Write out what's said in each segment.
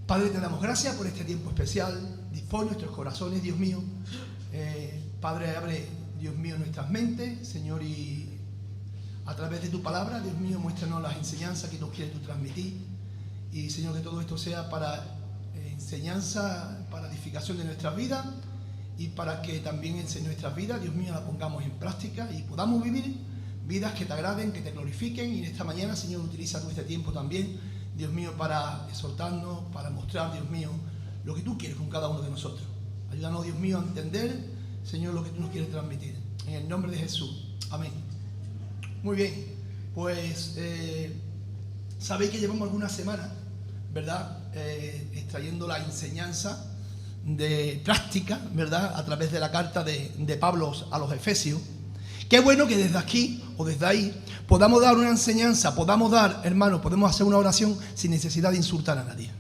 Padre, te damos gracias por este tiempo especial. Dispone nuestros corazones, Dios mío. Padre, abre, Dios mío, nuestras mentes, Señor, y a través de tu palabra, Dios mío, muéstranos las enseñanzas que tú quieres tú transmitir. Y, Señor, que todo esto sea para enseñanza, para edificación de nuestras vidas y para que también en nuestras vidas, Dios mío, la pongamos en práctica y podamos vivir vidas que te agraden, que te glorifiquen. Y en esta mañana, Señor, utiliza todo este tiempo también, Dios mío, para exhortarnos, para mostrar, Dios mío, lo que tú quieres con cada uno de nosotros. Ayúdanos, Dios mío, a entender, Señor, lo que tú nos quieres transmitir. En el nombre de Jesús. Amén. Muy bien, pues sabéis que llevamos algunas semanas, ¿verdad? Extrayendo la enseñanza de práctica, ¿verdad? A través de la carta de Pablo a los Efesios. Qué bueno que desde aquí o desde ahí podamos dar una enseñanza, podamos dar, hermanos, podemos hacer una oración sin necesidad de insultar a nadie.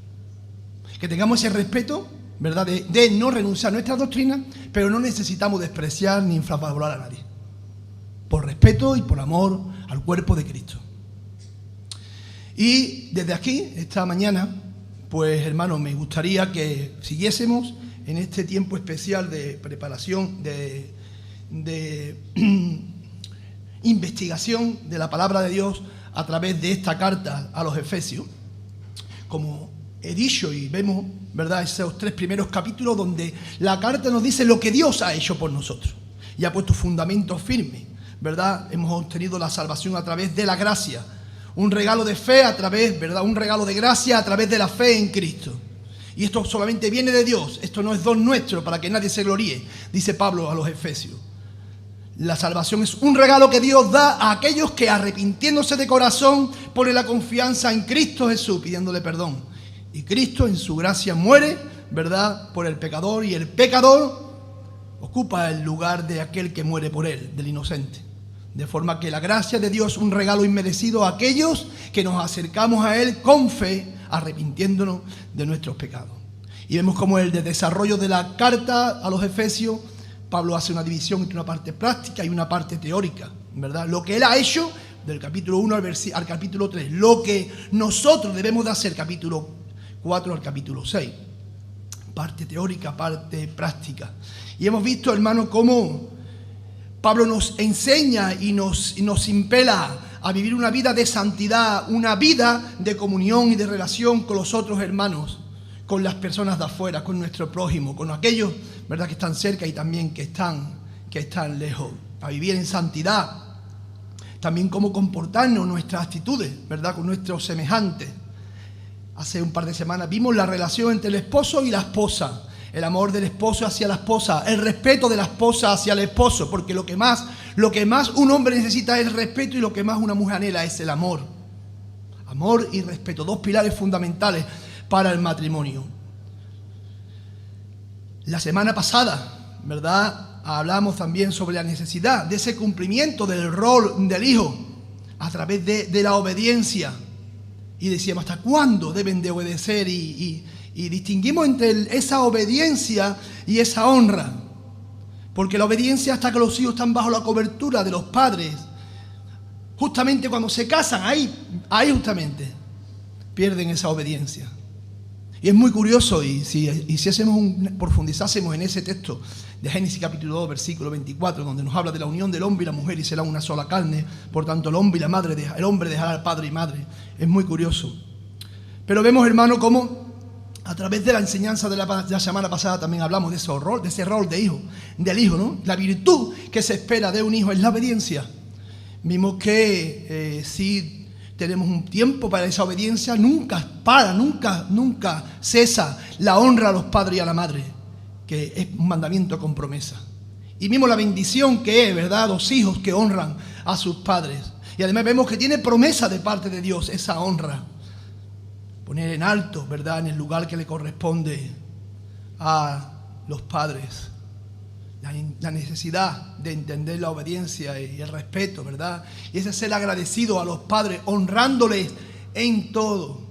Que tengamos ese respeto, ¿verdad? De no renunciar a nuestras doctrinas, pero no necesitamos despreciar ni infravalorar a nadie. Por respeto y por amor al cuerpo de Cristo. Y desde aquí, esta mañana, pues hermanos, me gustaría que siguiésemos en este tiempo especial de preparación, de investigación de la palabra de Dios a través de esta carta a los Efesios. Como he dicho y vemos, ¿verdad?, esos 3 primeros capítulos donde la carta nos dice lo que Dios ha hecho por nosotros y ha puesto fundamentos firmes, ¿verdad? Hemos obtenido la salvación a través de la gracia, un regalo de fe a través, ¿verdad?, un regalo de gracia a través de la fe en Cristo. Y esto solamente viene de Dios, esto no es don nuestro para que nadie se gloríe, dice Pablo a los Efesios. La salvación es un regalo que Dios da a aquellos que, arrepintiéndose de corazón, ponen la confianza en Cristo Jesús, pidiéndole perdón. Y Cristo en su gracia muere, ¿verdad?, por el pecador, y el pecador ocupa el lugar de aquel que muere por él, del inocente. De forma que la gracia de Dios es un regalo inmerecido a aquellos que nos acercamos a Él con fe, arrepintiéndonos de nuestros pecados. Y vemos como el desarrollo de la carta a los Efesios, Pablo hace una división entre una parte práctica y una parte teórica, ¿verdad? Lo que él ha hecho del capítulo 1 al capítulo 3, lo que nosotros debemos de hacer, capítulo 4 al capítulo 6. Parte teórica, parte práctica. Y hemos visto, hermanos, cómo Pablo nos enseña y nos impela a vivir una vida de santidad, una vida de comunión y de relación con los otros hermanos, con las personas de afuera, con nuestro prójimo, con aquellos, ¿verdad?, que están cerca y también que están lejos. A vivir en santidad. También cómo comportarnos, nuestras actitudes, ¿verdad?, con nuestros semejantes. Hace un par de semanas vimos la relación entre el esposo y la esposa. El amor del esposo hacia la esposa, el respeto de la esposa hacia el esposo, porque lo que más un hombre necesita es el respeto y lo que más una mujer anhela es el amor. Amor y respeto, 2 pilares fundamentales para el matrimonio. La semana pasada, ¿verdad?, hablamos también sobre la necesidad de ese cumplimiento del rol del hijo a través de la obediencia. Y decíamos, ¿hasta cuándo deben de obedecer? Y distinguimos entre esa obediencia y esa honra. Porque la obediencia, hasta que los hijos están bajo la cobertura de los padres, justamente cuando se casan, ahí justamente pierden esa obediencia. Y es muy curioso, y si profundizásemos en ese texto de Génesis capítulo 2, versículo 24, donde nos habla de la unión del hombre y la mujer y será una sola carne, por tanto el hombre dejará al padre y madre. Es muy curioso. Pero vemos, hermano, cómo a través de la enseñanza de la semana pasada también hablamos de ese rol de hijo, del hijo, ¿no? La virtud que se espera de un hijo es la obediencia. Vimos que si tenemos un tiempo para esa obediencia, nunca cesa la honra a los padres y a la madre, que es un mandamiento con promesa. Y vimos la bendición que es, ¿verdad?, los hijos que honran a sus padres. Y además vemos que tiene promesa de parte de Dios esa honra. Poner en alto, ¿verdad?, en el lugar que le corresponde a los padres. La necesidad de entender la obediencia y el respeto, ¿verdad? Y ese ser agradecido a los padres, honrándoles en todo.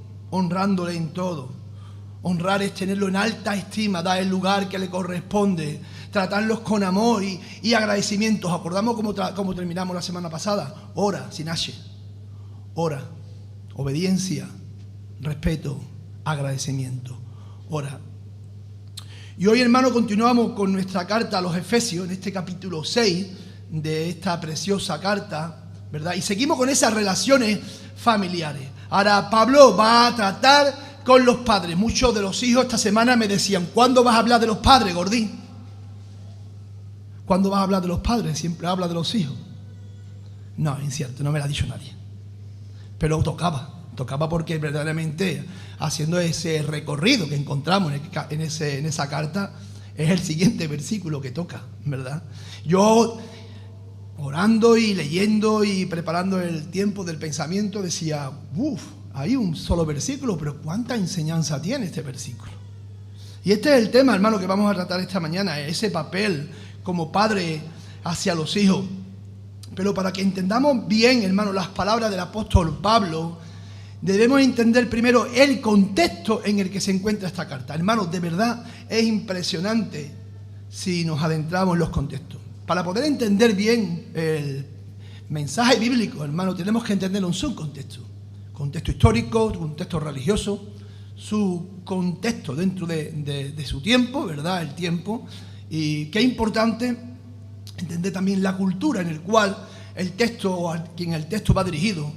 Honrar es tenerlo en alta estima, dar el lugar que le corresponde, tratarlos con amor y agradecimientos. ¿Acordamos cómo terminamos la semana pasada? Ora, sin H. Ora, obediencia, respeto, agradecimiento. ora. Y hoy, hermano, continuamos con nuestra carta a los Efesios, en este capítulo 6 de esta preciosa carta, ¿verdad? Y seguimos con esas relaciones familiares. Ahora Pablo va a tratar con los padres. Muchos de los hijos esta semana me decían: ¿cuándo vas a hablar de los padres, Gordí? ¿Cuándo vas a hablar de los padres? Siempre habla de los hijos. No, es cierto, no me lo ha dicho nadie. Pero tocaba porque verdaderamente, haciendo ese recorrido que encontramos en esa carta, es el siguiente versículo que toca, ¿verdad? Yo, orando y leyendo y preparando el tiempo del pensamiento, decía: hay un solo versículo, pero ¿cuánta enseñanza tiene este versículo? Y este es el tema, hermano, que vamos a tratar esta mañana, ese papel como padre hacia los hijos. Pero para que entendamos bien, hermano, las palabras del apóstol Pablo, debemos entender primero el contexto en el que se encuentra esta carta. Hermanos, de verdad es impresionante si nos adentramos en los contextos. Para poder entender bien el mensaje bíblico, hermano, tenemos que entenderlo en su contexto. Contexto histórico, contexto religioso, su contexto dentro de su tiempo, ¿verdad? El tiempo. Y qué importante entender también la cultura en el cual el texto, o a quien el texto va dirigido.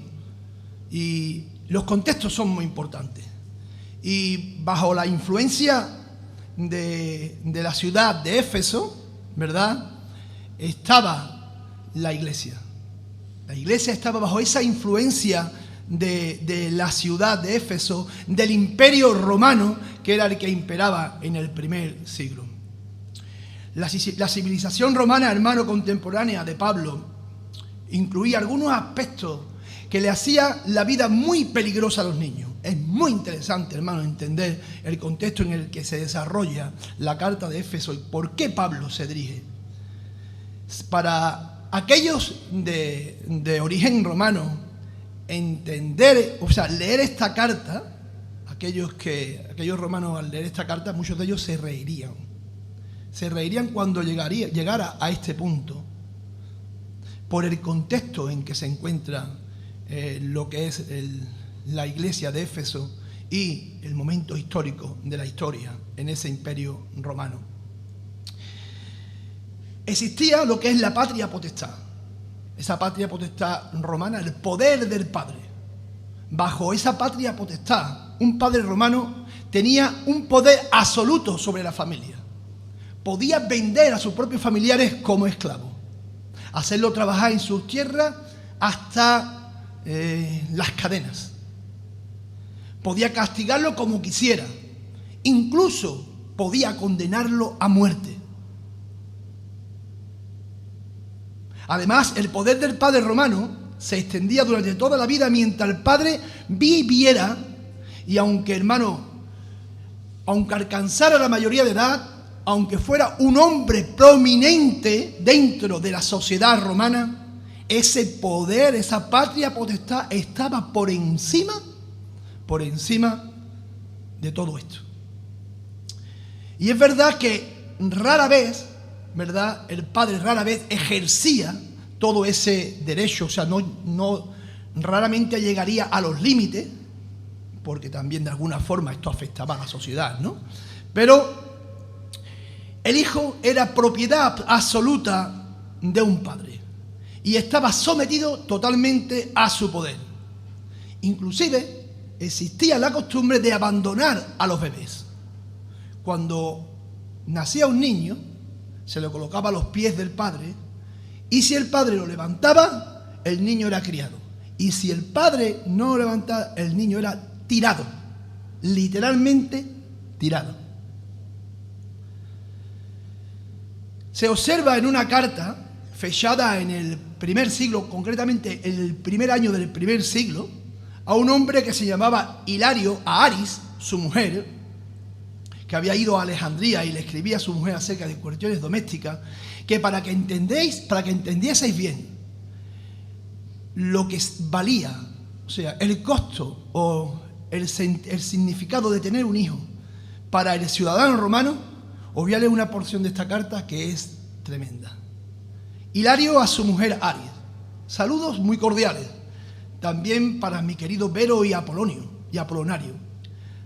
Y los contextos son muy importantes. Y bajo la influencia de la ciudad de Éfeso, ¿verdad?, estaba la iglesia. La iglesia estaba bajo esa influencia de la ciudad de Éfeso, del imperio romano, que era el que imperaba en el primer siglo. La civilización romana, hermano, contemporánea de Pablo, incluía algunos aspectos que le hacía la vida muy peligrosa a los niños. Es muy interesante, hermano, entender el contexto en el que se desarrolla la carta de Éfeso y por qué Pablo se dirige. Para aquellos de origen romano, entender, o sea, leer esta carta, aquellos romanos al leer esta carta, muchos de ellos se reirían. Se reirían cuando llegara a este punto, por el contexto en que se encuentra lo que es la iglesia de Éfeso y el momento histórico de la historia en ese imperio romano. Existía lo que es la patria potestad, esa patria potestad romana, el poder del padre. Bajo esa patria potestad, un padre romano tenía un poder absoluto sobre la familia. Podía vender a sus propios familiares como esclavos, hacerlo trabajar en sus tierras hasta las cadenas. Podía castigarlo como quisiera, incluso podía condenarlo a muerte. Además, el poder del padre romano se extendía durante toda la vida mientras el padre viviera, y aunque, hermano, aunque alcanzara la mayoría de edad, aunque fuera un hombre prominente dentro de la sociedad romana, ese poder, esa patria potestad estaba por encima de todo esto. Y es verdad que rara vez, ¿verdad?, el padre rara vez ejercía todo ese derecho, o sea, no raramente llegaría a los límites, porque también de alguna forma esto afectaba a la sociedad, ¿no? Pero el hijo era propiedad absoluta de un padre y estaba sometido totalmente a su poder. Inclusive existía la costumbre de abandonar a los bebés. Cuando nacía un niño, se le colocaba a los pies del padre, y si el padre lo levantaba, el niño era criado. Y si el padre no lo levantaba, el niño era tirado, literalmente tirado. Se observa en una carta fechada en el primer siglo, concretamente en el primer año del primer siglo, a un hombre que se llamaba Hilario, a Aris, su mujer, que había ido a Alejandría y le escribía a su mujer acerca de cuestiones domésticas, que para que entendieseis bien lo que valía, o sea, el costo o el significado de tener un hijo para el ciudadano romano, os voy a leer una porción de esta carta que es tremenda. Hilario a su mujer Aris. Saludos muy cordiales. También para mi querido Vero y Apolonario.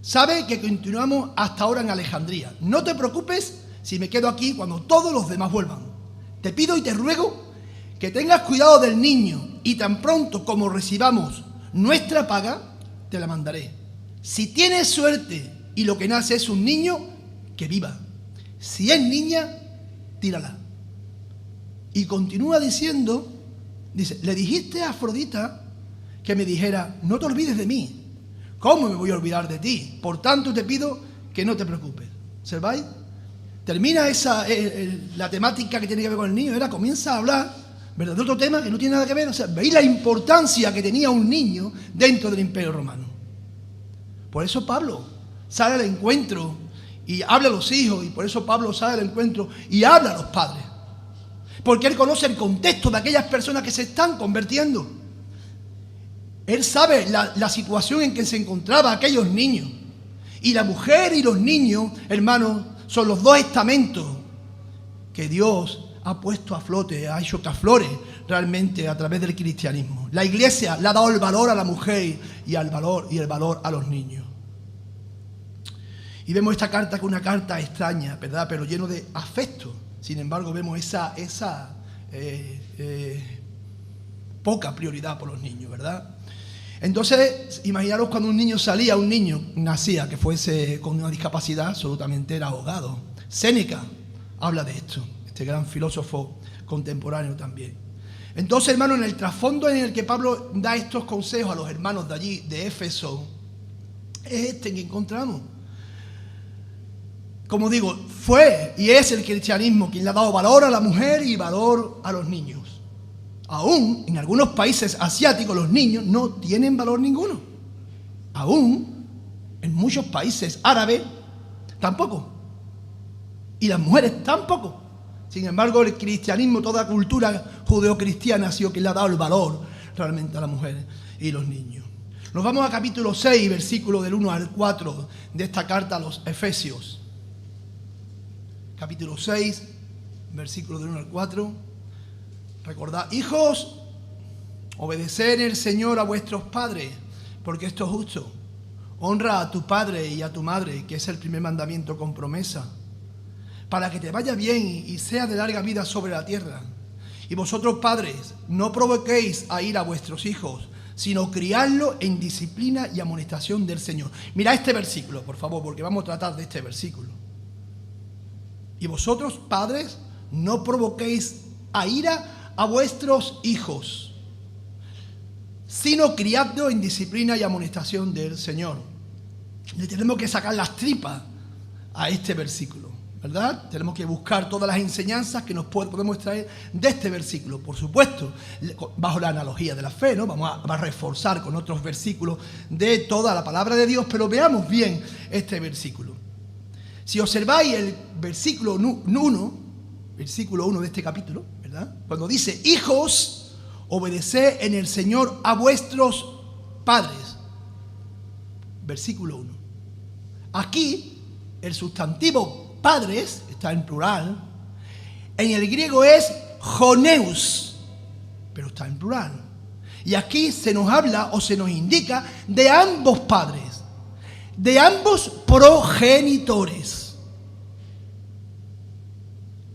Sabe que continuamos hasta ahora en Alejandría. No te preocupes si me quedo aquí cuando todos los demás vuelvan. Te pido y te ruego que tengas cuidado del niño y tan pronto como recibamos nuestra paga, te la mandaré. Si tienes suerte y lo que nace es un niño, que viva. Si es niña, tírala. Y continúa diciendo, dice, le dijiste a Afrodita que me dijera, no te olvides de mí. ¿Cómo me voy a olvidar de ti? Por tanto te pido que no te preocupes. ¿Observáis? Termina la temática que tiene que ver con el niño, comienza a hablar, ¿verdad?, de otro tema que no tiene nada que ver. O sea, veis la importancia que tenía un niño dentro del Imperio Romano. Por eso Pablo sale al encuentro y habla a los hijos, y por eso Pablo sale al encuentro y habla a los padres. Porque él conoce el contexto de aquellas personas que se están convirtiendo. Él sabe la situación en que se encontraban aquellos niños. Y la mujer y los niños, hermanos, son los dos estamentos que Dios ha puesto a flote, ha hecho que aflore realmente a través del cristianismo. La Iglesia le ha dado el valor a la mujer y el valor a los niños. Y vemos esta carta como una carta extraña, ¿verdad?, pero lleno de afecto. Sin embargo, vemos esa poca prioridad por los niños, ¿verdad? Entonces, imaginaros cuando un niño nacía, que fuese con una discapacidad, absolutamente era ahogado. Séneca habla de esto, este gran filósofo contemporáneo también. Entonces, hermano, en el trasfondo en el que Pablo da estos consejos a los hermanos de allí, de Éfeso, es este que encontramos. Como digo, fue y es el cristianismo quien le ha dado valor a la mujer y valor a los niños. Aún en algunos países asiáticos los niños no tienen valor ninguno. Aún en muchos países árabes tampoco. Y las mujeres tampoco. Sin embargo, el cristianismo, toda cultura judeocristiana ha sido quien le ha dado el valor realmente a las mujeres y los niños. Nos vamos a capítulo 6, versículo del 1 al 4 de esta carta a los Efesios. Capítulo 6, versículo del 1 al 4. Recordad, hijos, obedeced en el Señor a vuestros padres, porque esto es justo. Honra a tu padre y a tu madre, que es el primer mandamiento con promesa, para que te vaya bien y sea de larga vida sobre la tierra. Y vosotros, padres, no provoquéis a ira a vuestros hijos, sino criadlo en disciplina y amonestación del Señor. Mirad este versículo, por favor, porque vamos a tratar de este versículo. Y vosotros, padres, no provoquéis a ira a vuestros hijos, sino criadlo en disciplina y amonestación del Señor. Le tenemos que sacar las tripas a este versículo, ¿verdad? Tenemos que buscar todas las enseñanzas que nos podemos traer de este versículo. Por supuesto, bajo la analogía de la fe, ¿no? Vamos a reforzar con otros versículos de toda la palabra de Dios, pero veamos bien este versículo. Si observáis el versículo 1 de este capítulo, ¿verdad?, cuando dice, hijos, obedeced en el Señor a vuestros padres. Versículo 1. Aquí, el sustantivo padres, está en plural, en el griego es joneus, pero está en plural. Y aquí se nos habla o se nos indica de ambos padres, de ambos progenitores.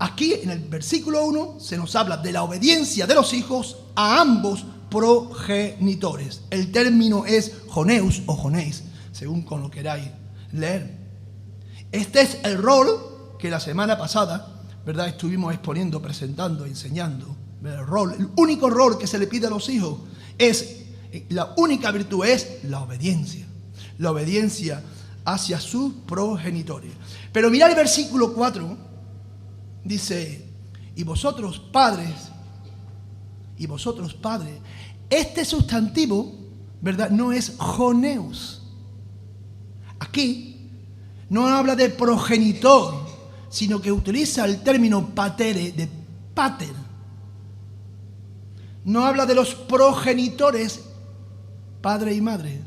Aquí en el versículo 1 se nos habla de la obediencia de los hijos a ambos progenitores. El término es joneus o jonéis, según con lo queráis leer. Este es el rol que la semana pasada, ¿verdad?, estuvimos exponiendo, presentando, enseñando. El único rol que se le pide a los hijos la única virtud es la obediencia. La obediencia hacia sus progenitores. Pero mirad el versículo 4. Dice, y vosotros padres, este sustantivo, ¿verdad?, no es joneus. Aquí no habla de progenitor, sino que utiliza el término patere, de pater. No habla de los progenitores, padre y madre,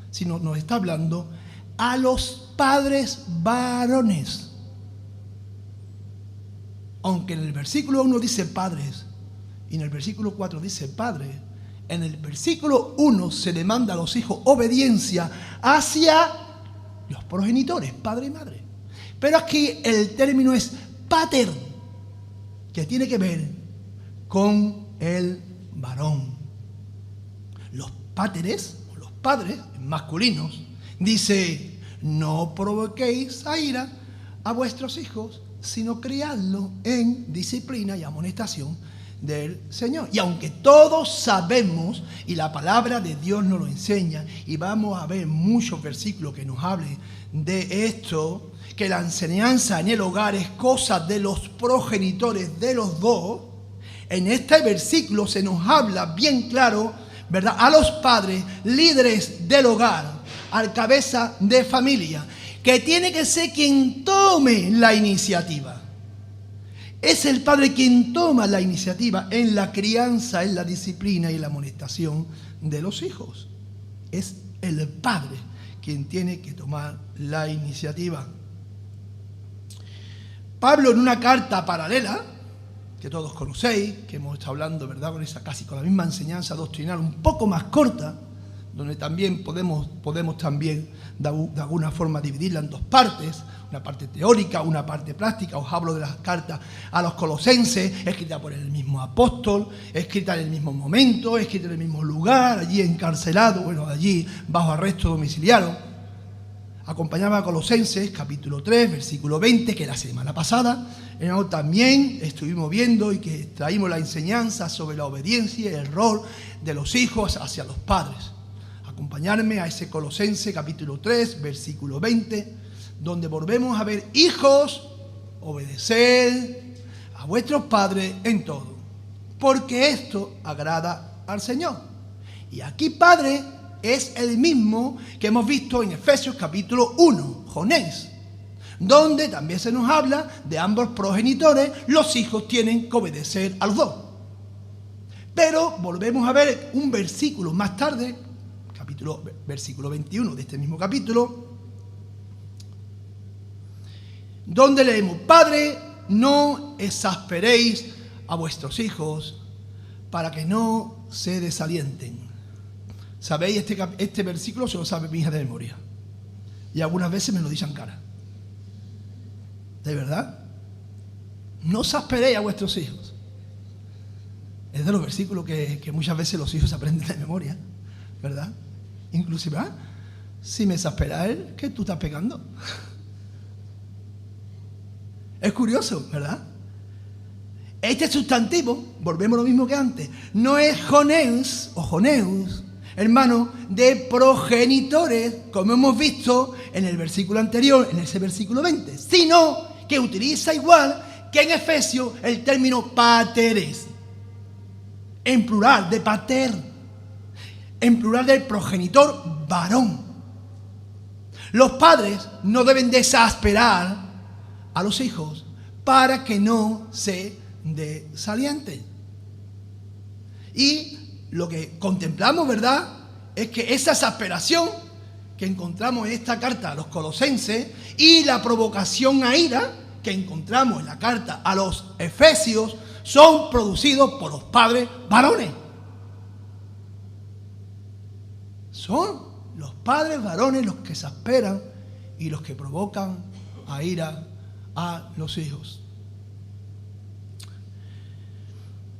sino nos está hablando a los padres varones. Aunque en el versículo 1 dice padres y en el versículo 4 dice padre, en el versículo 1 se le manda a los hijos obediencia hacia los progenitores, padre y madre. Pero aquí el término es pater, que tiene que ver con el varón. Los páteres, o los padres masculinos, dice: no provoquéis a ira a vuestros hijos, sino criadlos en disciplina y amonestación del Señor. Y aunque todos sabemos, y la palabra de Dios nos lo enseña, y vamos a ver muchos versículos que nos hablen de esto, que la enseñanza en el hogar es cosa de los progenitores de los dos, en este versículo se nos habla bien claro, ¿verdad?, a los padres, líderes del hogar, al cabeza de familia, que tiene que ser quien tome la iniciativa. Es el padre quien toma la iniciativa en la crianza, en la disciplina y la amonestación de los hijos. Es el padre quien tiene que tomar la iniciativa. Pablo, en una carta paralela, que todos conocéis, que hemos estado hablando, ¿verdad?, con esa casi con la misma enseñanza doctrinal, un poco más corta, donde también podemos también de alguna forma dividirla en dos partes, una parte teórica, una parte práctica. Os hablo de las cartas a los colosenses, escrita por el mismo apóstol, escrita en el mismo momento, escrita en el mismo lugar, allí encarcelado, allí bajo arresto domiciliario. Acompañaba a Colosenses, capítulo 3, versículo 20, que la semana pasada también estuvimos viendo y que traímos la enseñanza sobre la obediencia y el rol de los hijos hacia los padres. Acompañarme a ese Colosenses, capítulo 3, versículo 20, donde volvemos a ver: hijos, obedeced a vuestros padres en todo, porque esto agrada al Señor. Y aquí padre es el mismo que hemos visto en Efesios capítulo 1, Jonés, donde también se nos habla de ambos progenitores. Los hijos tienen que obedecer a los dos. Pero volvemos a ver un versículo más tarde, versículo 21 de este mismo capítulo, donde leemos: Padre, no exasperéis a vuestros hijos para que no se desalienten. ¿Sabéis? Este versículo se lo sabe mi hija de memoria. Y algunas veces me lo dicen cara. ¿De verdad? No exasperéis a vuestros hijos. Es de los versículos que muchas veces los hijos aprenden de memoria, ¿verdad? Inclusive, si me exaspera él, ¿qué tú estás pegando? Es curioso, ¿verdad? Este sustantivo, volvemos a lo mismo que antes, no es Jonés o Joneus, hermano, de progenitores, como hemos visto en el versículo anterior, en ese versículo 20, sino que utiliza igual que en Efesios el término pateres, en plural de pater, en plural del progenitor varón. Los padres no deben desesperar a los hijos para que no se desalienten. Y lo que contemplamos, ¿verdad?, es que esa exasperación que encontramos en esta carta a los colosenses y la provocación a ira que encontramos en la carta a los efesios son producidos por los padres varones. Son los padres varones los que exasperan y los que provocan a ira a los hijos.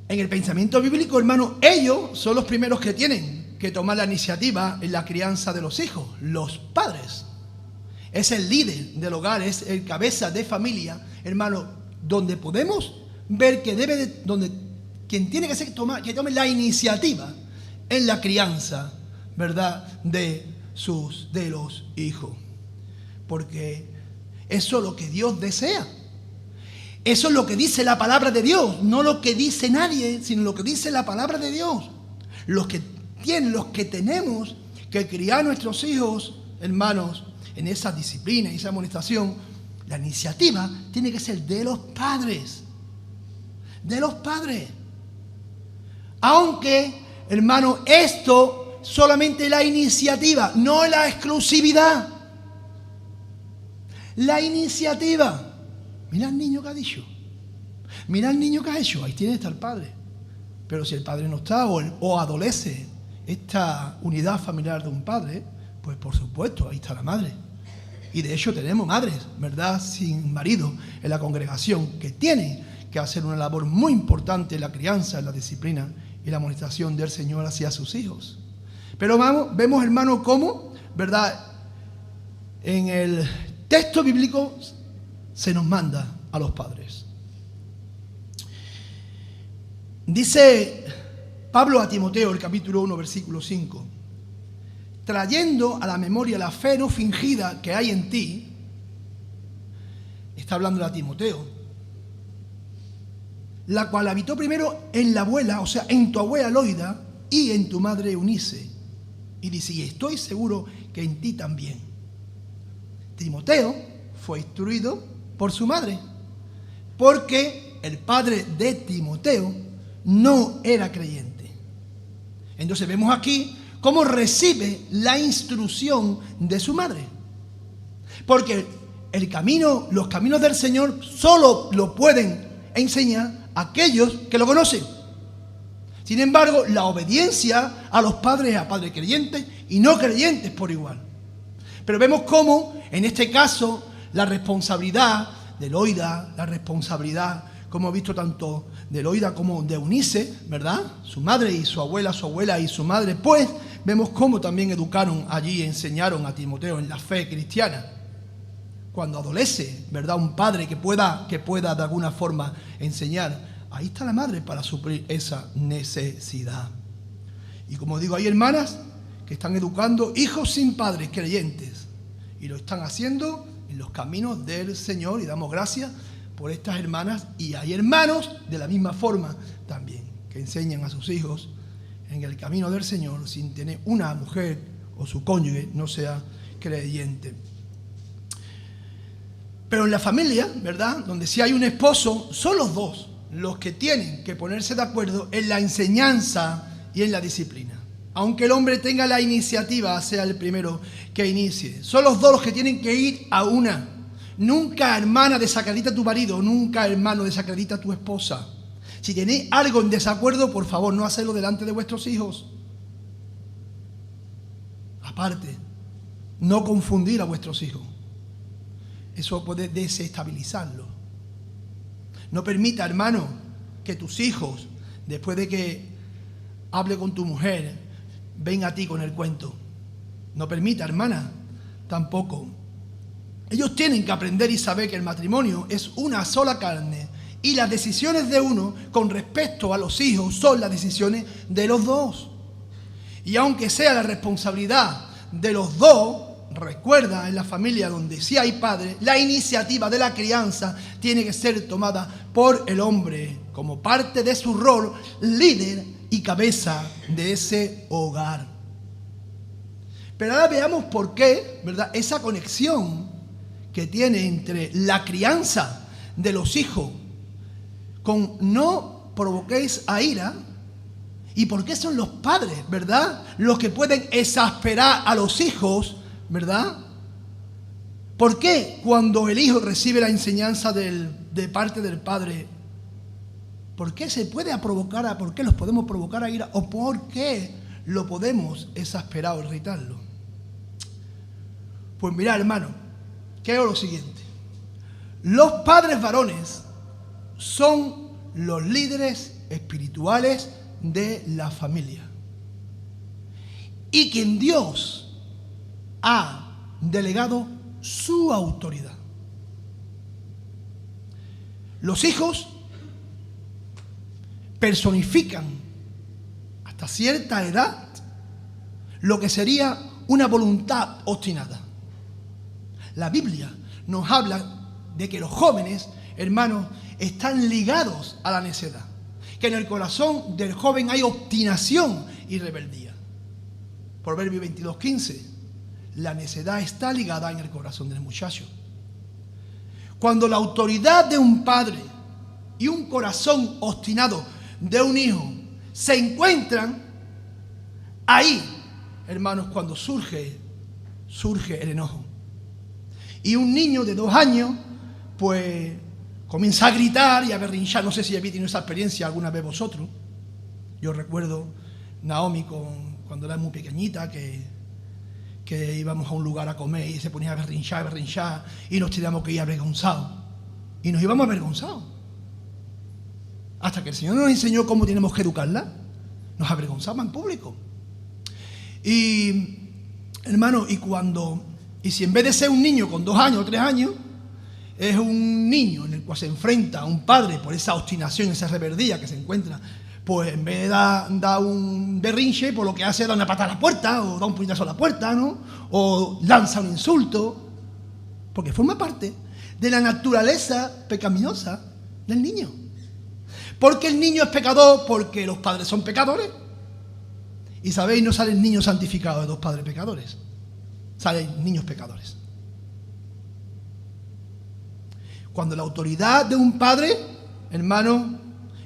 En el pensamiento bíblico, hermano, ellos son los primeros que tienen que tomar la iniciativa en la crianza de los hijos, los padres. Es el líder del hogar, es el cabeza de familia, hermano, donde podemos ver que donde quien tiene que que tome la iniciativa en la crianza, ¿verdad?, de los hijos. Porque eso es lo que Dios desea. Eso es lo que dice la palabra de Dios, no lo que dice nadie, sino lo que dice la palabra de Dios. Los que tenemos que criar a nuestros hijos, hermanos, en esa disciplina y esa amonestación, la iniciativa tiene que ser de los padres. De los padres. Aunque, hermano, esto solamente la iniciativa, no la exclusividad. La iniciativa. Mira al niño que ha dicho. Mira al niño que ha hecho. Ahí tiene que estar el padre. Pero si el padre no está o adolece esta unidad familiar de un padre, pues por supuesto, ahí está la madre. Y de hecho tenemos madres, ¿verdad?, sin marido en la congregación, que tienen que hacer una labor muy importante en la crianza, en la disciplina y la amonestación del Señor hacia sus hijos. Pero vemos, hermano, cómo, ¿verdad?, en el texto bíblico se nos manda a los padres. Dice Pablo a Timoteo, el capítulo 1, versículo 5, trayendo a la memoria la fe no fingida que hay en ti, está hablando a Timoteo, la cual habitó primero en la abuela, o sea, en tu abuela Loida y en tu madre Eunice. Y dice, y estoy seguro que en ti también. Timoteo fue instruido por su madre, porque el padre de Timoteo no era creyente. Entonces vemos aquí cómo recibe la instrucción de su madre. Porque los caminos del Señor solo lo pueden enseñar aquellos que lo conocen. Sin embargo, la obediencia a los padres, a padres creyentes y no creyentes por igual. Pero vemos cómo, en este caso, la responsabilidad de Loida, la responsabilidad, como hemos visto, tanto de Loida como de Eunice, ¿verdad?, su madre y su abuela y su madre, pues vemos cómo también educaron allí, enseñaron a Timoteo en la fe cristiana. Cuando adolece, ¿verdad?, un padre que pueda de alguna forma enseñar, ahí está la madre para suplir esa necesidad. Y como digo, hay hermanas que están educando hijos sin padres creyentes y lo están haciendo en los caminos del Señor, y damos gracias por estas hermanas. Y hay hermanos de la misma forma también que enseñan a sus hijos en el camino del Señor sin tener una mujer o su cónyuge no sea creyente. Pero en la familia, ¿verdad?, donde si hay un esposo, son los dos los que tienen que ponerse de acuerdo en la enseñanza y en la disciplina. Aunque el hombre tenga la iniciativa, sea el primero que inicie. Son los dos los que tienen que ir a una. Nunca, hermana, desacredita a tu marido, nunca, hermano, desacredita a tu esposa. Si tenéis algo en desacuerdo, por favor, no hacedlo delante de vuestros hijos. Aparte, no confundir a vuestros hijos. Eso puede desestabilizarlo. No permita, hermano, que tus hijos, después de que hable con tu mujer, ven a ti con el cuento. No permita, hermana, tampoco. Ellos tienen que aprender y saber que el matrimonio es una sola carne y las decisiones de uno con respecto a los hijos son las decisiones de los dos. Y aunque sea la responsabilidad de los dos, recuerda, en la familia donde sí hay padres, la iniciativa de la crianza tiene que ser tomada por el hombre como parte de su rol líder y cabeza de ese hogar. Pero ahora veamos por qué, ¿verdad?, esa conexión que tiene entre la crianza de los hijos con no provoquéis a ira, y por qué son los padres, ¿verdad?, los que pueden exasperar a los hijos, ¿verdad? ¿Por qué cuando el hijo recibe la enseñanza de parte del padre, por qué se puede provocar, por qué los podemos provocar a ira, o por qué lo podemos exasperar o irritarlo? Pues mirad, hermano, que hago lo siguiente. Los padres varones son los líderes espirituales de la familia. Y quien Dios ha delegado su autoridad. Los hijos personifican hasta cierta edad lo que sería una voluntad obstinada. La Biblia nos habla de que los jóvenes, hermanos, están ligados a la necedad, que en el corazón del joven hay obstinación y rebeldía. Proverbio 22:15. La necedad está ligada en el corazón del muchacho. Cuando la autoridad de un padre y un corazón obstinado de un hijo se encuentran, ahí, hermanos, cuando surge el enojo. Y un niño de 2 años, pues, comienza a gritar y a berrinchar. No sé si habéis tenido esa experiencia alguna vez vosotros. Yo recuerdo Naomi cuando era muy pequeñita, que que íbamos a un lugar a comer y se ponía a berrinchar, y nos teníamos que ir avergonzados. Y nos íbamos avergonzados. Hasta que el Señor nos enseñó cómo tenemos que educarla, nos avergonzaba en público. Y, hermano, y si en vez de ser un niño con 2 años o 3 años, es un niño en el cual se enfrenta a un padre por esa obstinación, esa rebeldía que se encuentra, pues en vez de dar un berrinche, pues lo que hace es dar una patada a la puerta, o da un puñetazo a la puerta, ¿no? O lanza un insulto, porque forma parte de la naturaleza pecaminosa del niño. Porque el niño es pecador, porque los padres son pecadores. Y sabéis, no salen niños santificados de 2 padres pecadores, salen niños pecadores. Cuando la autoridad de un padre, hermano,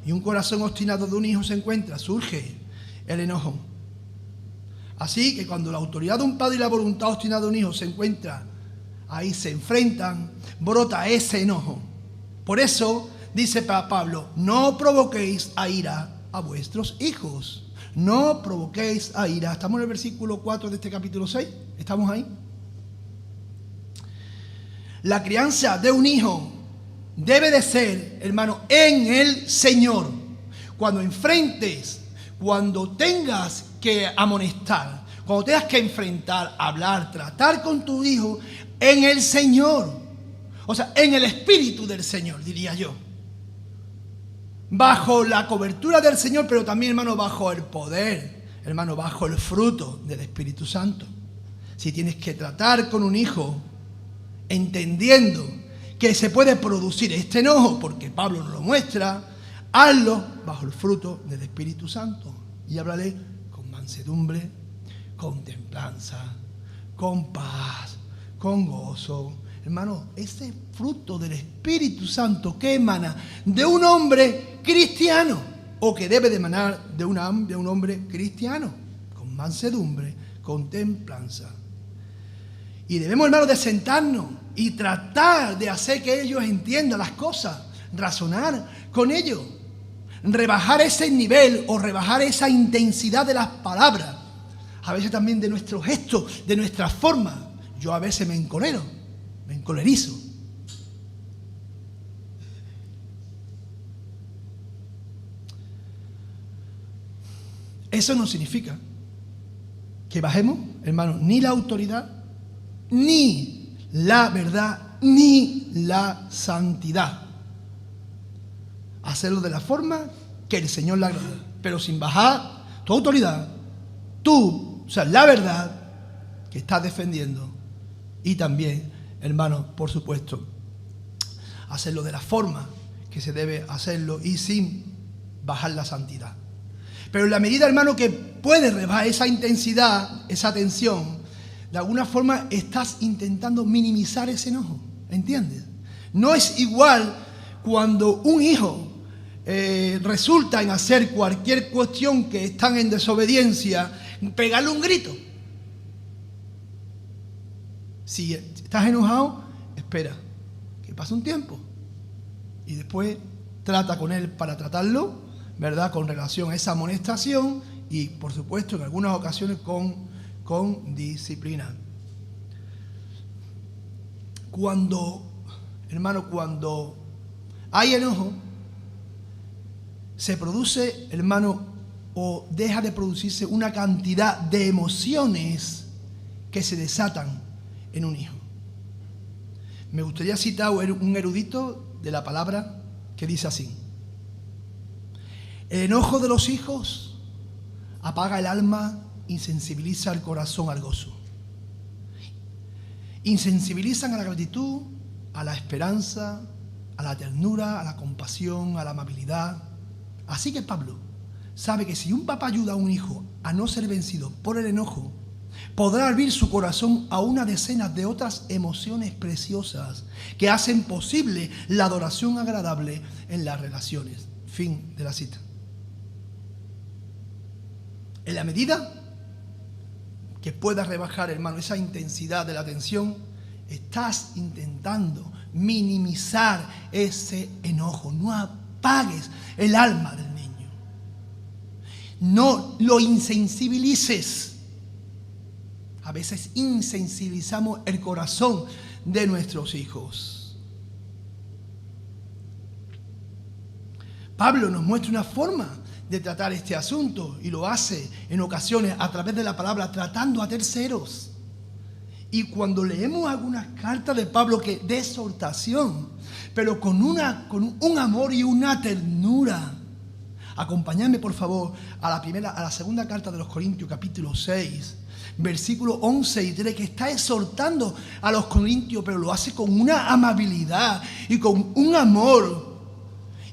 y un corazón obstinado de un hijo se encuentra, surge el enojo. Así que cuando la autoridad de un padre y la voluntad obstinada de un hijo se encuentra, ahí se enfrentan, brota ese enojo. Por eso dice Pablo, no provoquéis a ira a vuestros hijos. No provoquéis a ira. Estamos en el versículo 4 de este capítulo 6. ¿Estamos ahí? La crianza de un hijo debe de ser, hermano, en el Señor. Cuando enfrentes, cuando tengas que amonestar, cuando tengas que enfrentar, hablar, tratar con tu hijo, en el Señor. O sea, en el Espíritu del Señor, diría yo. Bajo la cobertura del Señor, pero también, hermano, bajo el poder, hermano, bajo el fruto del Espíritu Santo. Si tienes que tratar con un hijo, entendiendo que se puede producir este enojo, porque Pablo nos lo muestra, hazlo bajo el fruto del Espíritu Santo. Y háblale con mansedumbre, con templanza, con paz, con gozo. Hermano, ese fruto del Espíritu Santo que emana de un hombre cristiano, o que debe de emanar de un hombre cristiano, con mansedumbre, con templanza. Y debemos, hermano, de sentarnos y tratar de hacer que ellos entiendan las cosas, razonar con ellos, rebajar ese nivel o rebajar esa intensidad de las palabras, a veces también de nuestros gestos, de nuestra forma. Yo a veces me encolerizo. Eso no significa que bajemos, hermano, ni la autoridad, ni la verdad, ni la santidad. Hacerlo de la forma que el Señor le agrada, pero sin bajar tu autoridad, la verdad que estás defendiendo. Y también, hermano, por supuesto, hacerlo de la forma que se debe hacerlo y sin bajar la santidad. Pero en la medida, hermano, que puedes rebajar esa intensidad, esa tensión, de alguna forma estás intentando minimizar ese enojo, ¿entiendes? No es igual cuando un hijo resulta en hacer cualquier cuestión que están en desobediencia, pegarle un grito. Si estás enojado, espera que pase un tiempo y después trata con él para tratarlo, ¿verdad? Con relación a esa amonestación y, por supuesto, en algunas ocasiones con disciplina. Hermano, cuando hay enojo, se produce, hermano, o deja de producirse una cantidad de emociones que se desatan en un hijo. Me gustaría citar un erudito de la palabra que dice así: el enojo de los hijos apaga el alma, insensibiliza el corazón al gozo. Insensibilizan a la gratitud, a la esperanza, a la ternura, a la compasión, a la amabilidad. Así que Pablo sabe que si un papá ayuda a un hijo a no ser vencido por el enojo, podrá abrir su corazón a una decena de otras emociones preciosas que hacen posible la adoración agradable en las relaciones. Fin de la cita. En la medida que puedas rebajar, hermano, esa intensidad de la tensión, estás intentando minimizar ese enojo. No apagues el alma del niño. No lo insensibilices. a veces insensibilizamos el corazón de nuestros hijos. Pablo nos muestra una forma de tratar este asunto y lo hace en ocasiones a través de la palabra, tratando a terceros. Y cuando leemos algunas cartas de Pablo que de exhortación, pero con un amor y una ternura. Acompañadme por favor a la segunda carta de los Corintios, capítulo 6, versículos 11 y 3, que está exhortando a los corintios, pero lo hace con una amabilidad y con un amor.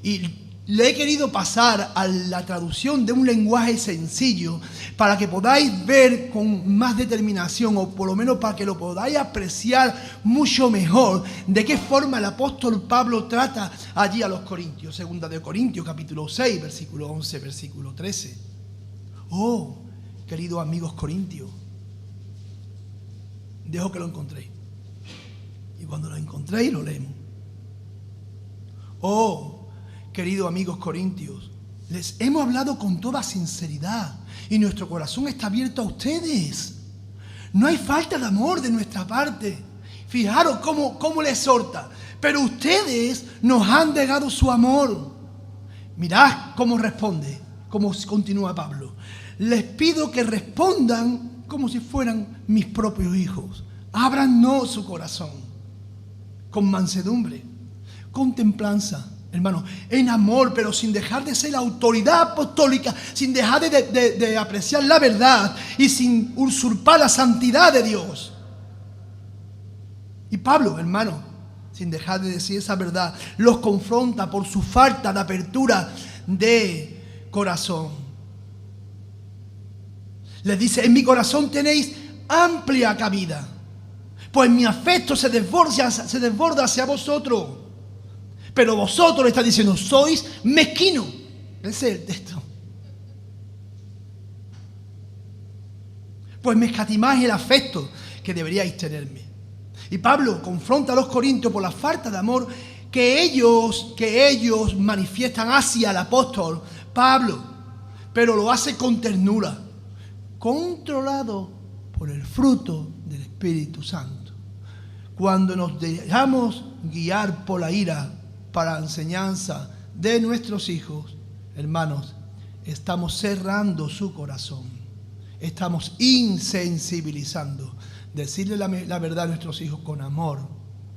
Y le he querido pasar a la traducción de un lenguaje sencillo para que podáis ver con más determinación, o por lo menos para que lo podáis apreciar mucho mejor, de qué forma el apóstol Pablo trata allí a los corintios. Segunda de Corintios, capítulo 6, versículo 11, versículo 13. Oh, queridos amigos corintios, dejo que lo encontréis. Y cuando lo encontréis, lo leemos. Oh, queridos amigos corintios, les hemos hablado con toda sinceridad y nuestro corazón está abierto a ustedes. No hay falta de amor de nuestra parte. Fijaros cómo les exhorta. Pero ustedes nos han negado su amor. Mirad cómo responde, cómo continúa Pablo. Les pido que respondan como si fueran mis propios hijos. Ábrannos su corazón con mansedumbre, con templanza, hermano, en amor, pero sin dejar de ser la autoridad apostólica, sin dejar de apreciar la verdad y sin usurpar la santidad de Dios. Y Pablo, hermano, sin dejar de decir esa verdad, los confronta por su falta de apertura de corazón. Les dice: en mi corazón tenéis amplia cabida, pues mi afecto se desborda hacia vosotros. Pero vosotros, le está diciendo, sois mezquinos. Ese es el texto. Pues me escatimáis el afecto que deberíais tenerme. Y Pablo confronta a los corintios por la falta de amor que ellos manifiestan hacia el apóstol Pablo. Pero lo hace con ternura, controlado por el fruto del Espíritu Santo. Cuando nos dejamos guiar por la ira para la enseñanza de nuestros hijos, hermanos, estamos cerrando su corazón, estamos insensibilizando. Decirle la verdad a nuestros hijos con amor,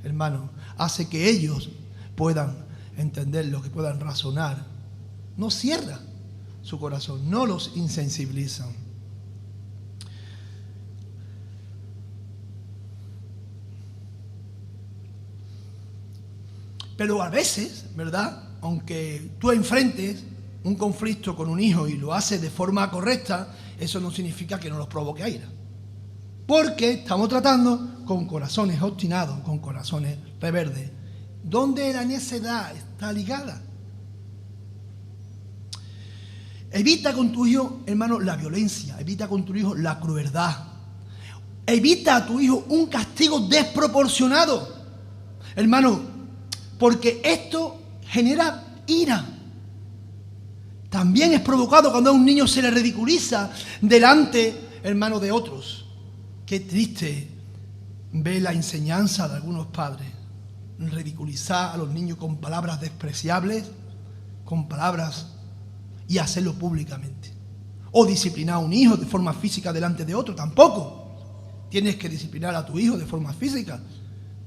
hermanos, hace que ellos puedan entenderlo, que puedan razonar. No cierra su corazón, no los insensibilizan. Pero a veces, ¿verdad?, aunque tú enfrentes un conflicto con un hijo y lo haces de forma correcta, eso no significa que no los provoque a ira. Porque estamos tratando con corazones obstinados, con corazones rebeldes, donde la necedad está ligada. Evita con tu hijo, hermano, la violencia. Evita con tu hijo la crueldad. Evita a tu hijo un castigo desproporcionado, hermano, porque esto genera ira. También es provocado cuando a un niño se le ridiculiza delante, hermano, de otros. Qué triste ver la enseñanza de algunos padres. Ridiculizar a los niños con palabras despreciables, con palabras, y hacerlo públicamente. O disciplinar a un hijo de forma física delante de otro, tampoco. Tienes que disciplinar a tu hijo de forma física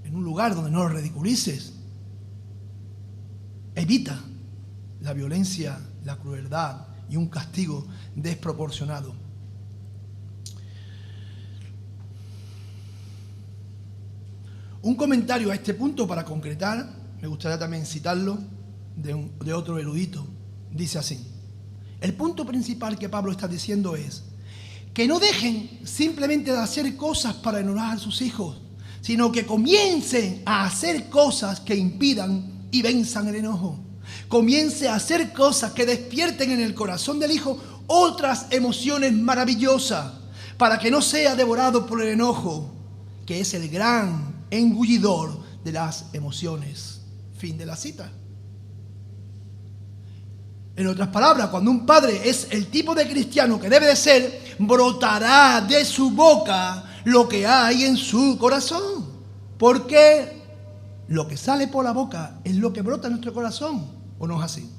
en un lugar donde no lo ridiculices. Evita la violencia, la crueldad y un castigo desproporcionado. Un comentario a este punto para concretar, me gustaría también citarlo de otro erudito. Dice así: el punto principal que Pablo está diciendo es que no dejen simplemente de hacer cosas para enojar a sus hijos, sino que comiencen a hacer cosas que impidan y venzan el enojo. Comience a hacer cosas que despierten en el corazón del hijo otras emociones maravillosas, para que no sea devorado por el enojo, que es el gran engullidor de las emociones. Fin de la cita. En otras palabras, cuando un padre es el tipo de cristiano que debe de ser, brotará de su boca lo que hay en su corazón. Porque lo que sale por la boca es lo que brota en nuestro corazón, ¿o no es así?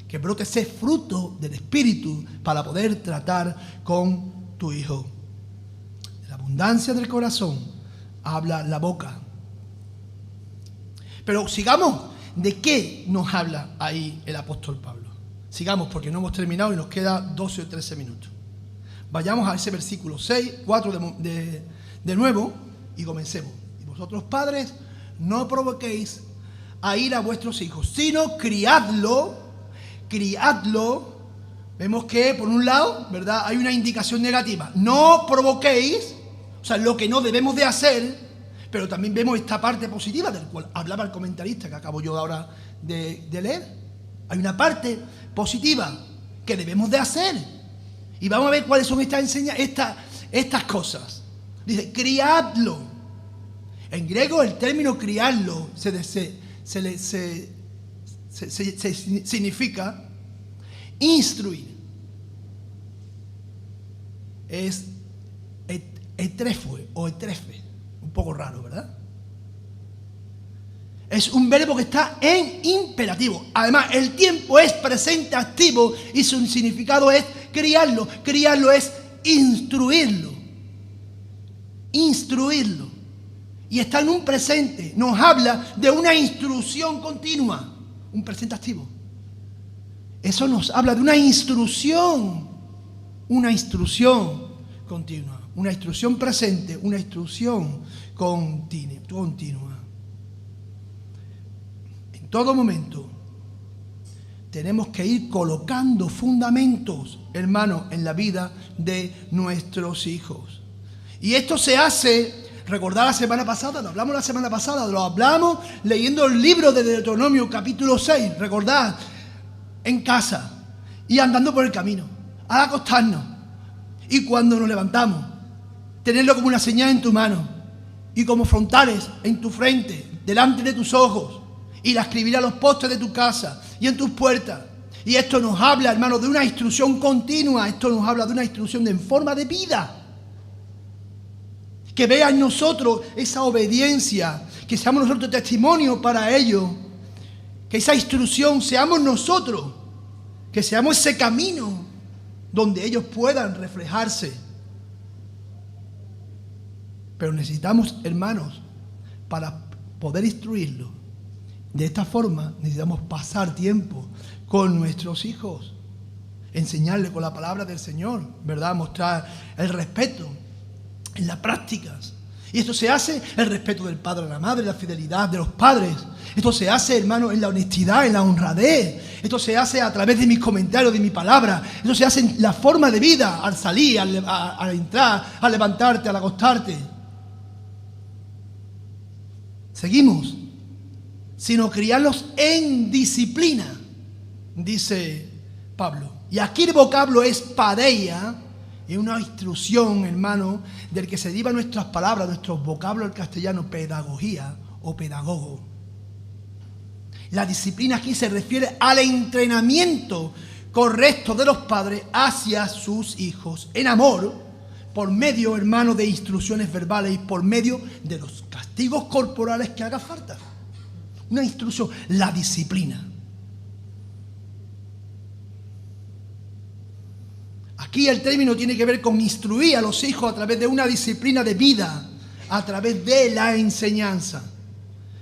Que brote ese fruto del Espíritu para poder tratar con tu hijo. De la abundancia del corazón habla la boca. Pero sigamos, ¿de qué nos habla ahí el apóstol Pablo? Sigamos, porque no hemos terminado y nos queda 12 o 13 minutos. Vayamos a ese versículo 6, 4 de nuevo y comencemos. Y vosotros, padres, no provoquéis a ir a vuestros hijos, sino criadlo. Vemos que, por un lado, ¿verdad?, hay una indicación negativa. No provoquéis, o sea, lo que no debemos de hacer, pero también vemos esta parte positiva del cual hablaba el comentarista que acabo yo ahora de leer. Hay una parte positiva que debemos de hacer. Y vamos a ver cuáles son estas cosas. Dice, criadlo. En griego el término criarlo significa instruir. Es etrefue o etrefe. Un poco raro, ¿verdad? Es un verbo que está en imperativo. Además, el tiempo es presente activo y su significado es criarlo. Criarlo es instruirlo. Instruirlo. Y está en un presente. Nos habla de una instrucción continua. Un presente activo. Eso nos habla de una instrucción. Una instrucción continua. Una instrucción presente. Una instrucción continua. En todo momento tenemos que ir colocando fundamentos, hermanos, en la vida de nuestros hijos. Y esto se hace, recordad la semana pasada, lo hablamos leyendo el libro de Deuteronomio capítulo 6, recordad, en casa y andando por el camino, al acostarnos y cuando nos levantamos, tenerlo como una señal en tu mano y como frontales en tu frente, delante de tus ojos. Y la escribirá a los postes de tu casa y en tus puertas. Y esto nos habla, hermanos, de una instrucción continua. Esto nos habla de una instrucción en forma de vida. Que vea en nosotros esa obediencia. Que seamos nosotros testimonio para ellos. Que esa instrucción seamos nosotros. Que seamos ese camino donde ellos puedan reflejarse. Pero necesitamos, hermanos, para poder instruirlos. De esta forma necesitamos pasar tiempo con nuestros hijos, enseñarles con la palabra del Señor, ¿verdad? Mostrar el respeto en las prácticas. Y esto se hace el respeto del padre a la madre, la fidelidad de los padres. Esto se hace, hermano, en la honestidad, en la honradez. Esto se hace a través de mis comentarios, de mi palabra. Esto se hace en la forma de vida, al salir, al entrar, al levantarte, al acostarte. Seguimos. Sino criarlos en disciplina, dice Pablo. Y aquí el vocablo es padeia, es una instrucción, hermano, del que se derivan nuestras palabras, nuestros vocablos del castellano, pedagogía o pedagogo. La disciplina aquí se refiere al entrenamiento correcto de los padres hacia sus hijos, en amor, por medio, hermano, de instrucciones verbales y por medio de los castigos corporales que haga falta. Una instrucción, la disciplina. Aquí el término tiene que ver con instruir a los hijos a través de una disciplina de vida, a través de la enseñanza.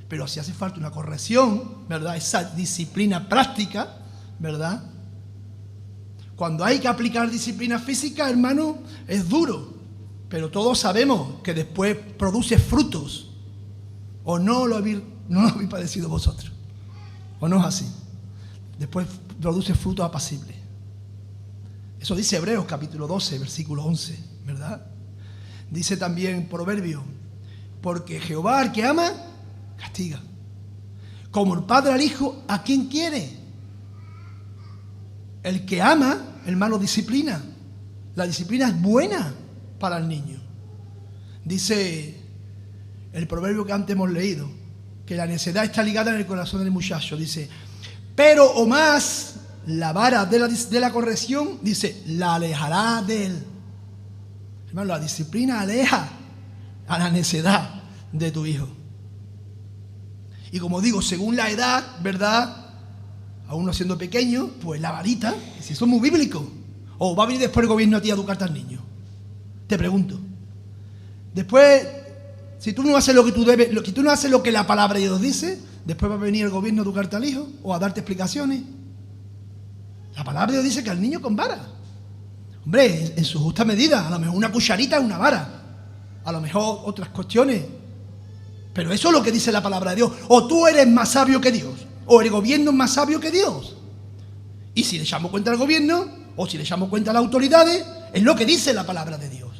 Pero si hace falta una corrección, ¿verdad? Esa disciplina práctica, ¿verdad? Cuando hay que aplicar disciplina física, hermano, es duro. Pero todos sabemos que después produce frutos. ¿O no lo habéis padecido vosotros? ¿O no es así? Después produce frutos apacibles. Eso dice Hebreos capítulo 12, versículo 11, ¿verdad? Dice también Proverbio, porque Jehová al que ama, castiga. Como el padre al hijo, ¿a quién quiere? El que ama, hermano, disciplina. La disciplina es buena para el niño. Dice el proverbio que antes hemos leído, que la necedad está ligada en el corazón del muchacho. Dice, pero o más la vara de la corrección, dice, la alejará de él. Hermano, la disciplina aleja a la necedad de tu hijo. Y como digo, según la edad, ¿verdad? A uno siendo pequeño, pues la varita, si eso es muy bíblico. O va a venir después el gobierno a ti a educarte al niño. Te pregunto. Después, si tú no haces lo que tú debes, si tú no haces lo que la palabra de Dios dice, después va a venir el gobierno a educarte al hijo o a darte explicaciones. La palabra de Dios dice que al niño con vara. Hombre, en su justa medida, a lo mejor una cucharita es una vara, a lo mejor otras cuestiones. Pero eso es lo que dice la palabra de Dios. O tú eres más sabio que Dios, o el gobierno es más sabio que Dios. Y si le echamos cuenta al gobierno, o si le echamos cuenta a las autoridades, es lo que dice la palabra de Dios.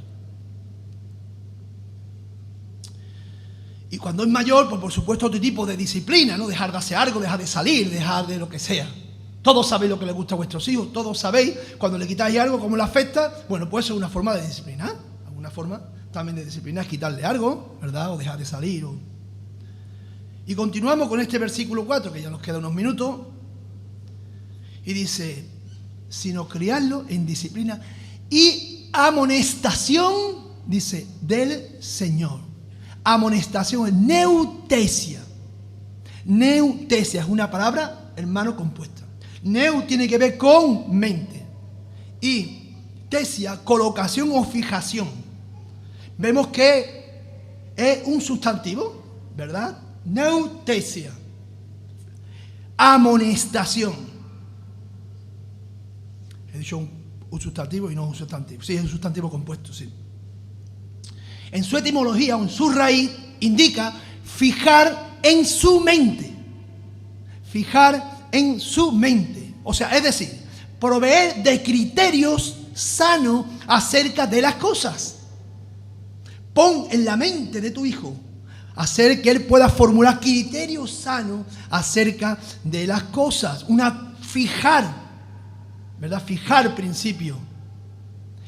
Y cuando es mayor, pues por supuesto otro tipo de disciplina, ¿no? Dejar de hacer algo, dejar de salir, dejar de lo que sea. Todos sabéis lo que les gusta a vuestros hijos, todos sabéis cuando le quitáis algo, cómo le afecta. Bueno, pues eso es una forma de disciplinar. Alguna forma también de disciplinar es quitarle algo, ¿verdad? O dejar de salir. Y continuamos con este versículo 4, que ya nos queda unos minutos. Y dice, sino criarlo en disciplina y amonestación, dice, del Señor. Amonestación es neutesia. Neutesia es una palabra, hermano, compuesta. Neu tiene que ver con mente. Y tesia, colocación o fijación. Vemos que es un sustantivo, ¿verdad? Neutesia. Amonestación. He dicho un sustantivo y no un sustantivo. Sí, es un sustantivo compuesto, sí. En su etimología o en su raíz indica fijar en su mente. Fijar en su mente. O sea, es decir, proveer de criterios sanos acerca de las cosas. Pon en la mente de tu hijo hacer que él pueda formular criterios sanos acerca de las cosas. Fijar, ¿verdad? Fijar principios.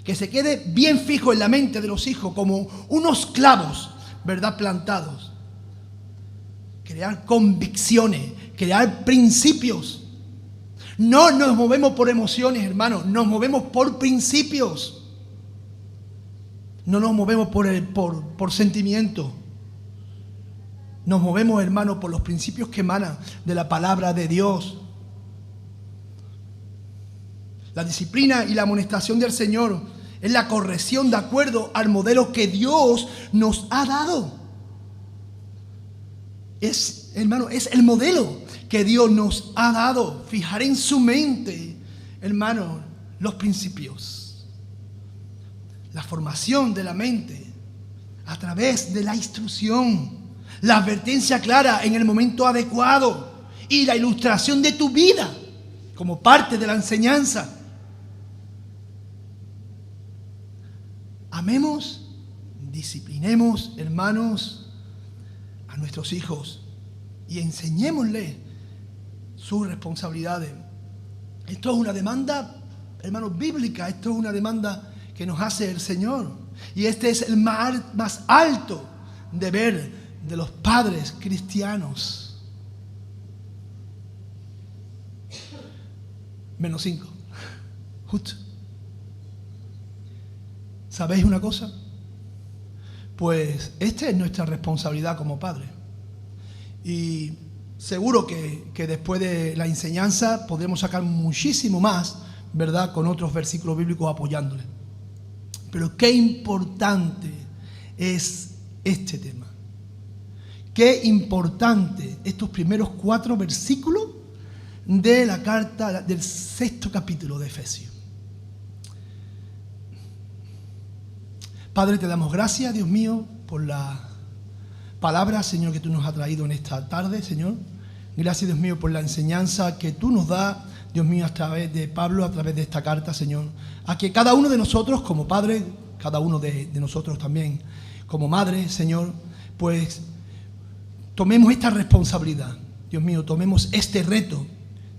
Que se quede bien fijo en la mente de los hijos como unos clavos, ¿verdad? Plantados. Crear convicciones, crear principios. No nos movemos por emociones, hermanos, nos movemos por principios. No nos movemos por sentimientos. Nos movemos, hermanos, por los principios que emanan de la palabra de Dios. La disciplina y la amonestación del Señor es la corrección de acuerdo al modelo que Dios nos ha dado. Hermano, es el modelo que Dios nos ha dado. Fijar en su mente, hermano, los principios. La formación de la mente a través de la instrucción, la advertencia clara en el momento adecuado y la ilustración de tu vida como parte de la enseñanza. Amemos, disciplinemos, hermanos, a nuestros hijos y enseñémosles sus responsabilidades. Esto es una demanda, hermanos, bíblica. Esto es una demanda que nos hace el Señor. Y este es el más alto deber de los padres cristianos. -5. Justo. ¿Sabéis una cosa? Pues esta es nuestra responsabilidad como padres. Y seguro que después de la enseñanza podremos sacar muchísimo más, ¿verdad? Con otros versículos bíblicos apoyándole. Pero qué importante es este tema. Qué importante estos primeros 4 versículos de la carta del 6º capítulo de Efesios. Padre, te damos gracias, Dios mío, por la palabra, Señor, que tú nos has traído en esta tarde, Señor. Gracias, Dios mío, por la enseñanza que tú nos das, Dios mío, a través de Pablo, a través de esta carta, Señor. A que cada uno de nosotros, como padre, cada uno de nosotros también, como madre, Señor, pues tomemos esta responsabilidad. Dios mío, tomemos este reto.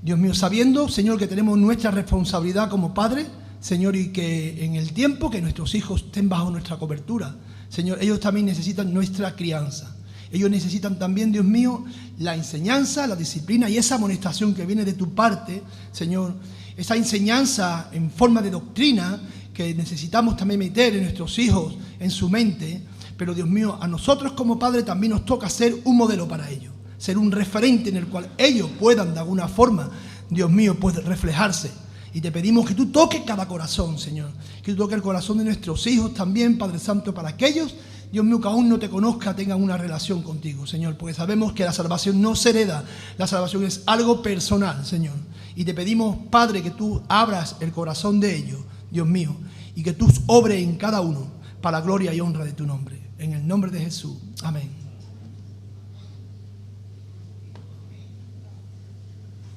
Dios mío, sabiendo, Señor, que tenemos nuestra responsabilidad como padre, Señor, y que en el tiempo que nuestros hijos estén bajo nuestra cobertura, Señor, ellos también necesitan nuestra crianza. Ellos necesitan también, Dios mío, la enseñanza, la disciplina y esa amonestación que viene de tu parte, Señor. Esa enseñanza en forma de doctrina que necesitamos también meter en nuestros hijos, en su mente. Pero Dios mío, a nosotros como padres también nos toca ser un modelo para ellos, ser un referente en el cual ellos puedan de alguna forma, Dios mío, pues reflejarse. Y te pedimos que tú toques cada corazón, Señor, que tú toques el corazón de nuestros hijos también, Padre Santo, para aquellos, Dios mío, que aún no te conozca, tengan una relación contigo, Señor, porque sabemos que la salvación no se hereda, la salvación es algo personal, Señor. Y te pedimos, Padre, que tú abras el corazón de ellos, Dios mío, y que tú obres en cada uno para la gloria y honra de tu nombre. En el nombre de Jesús. Amén.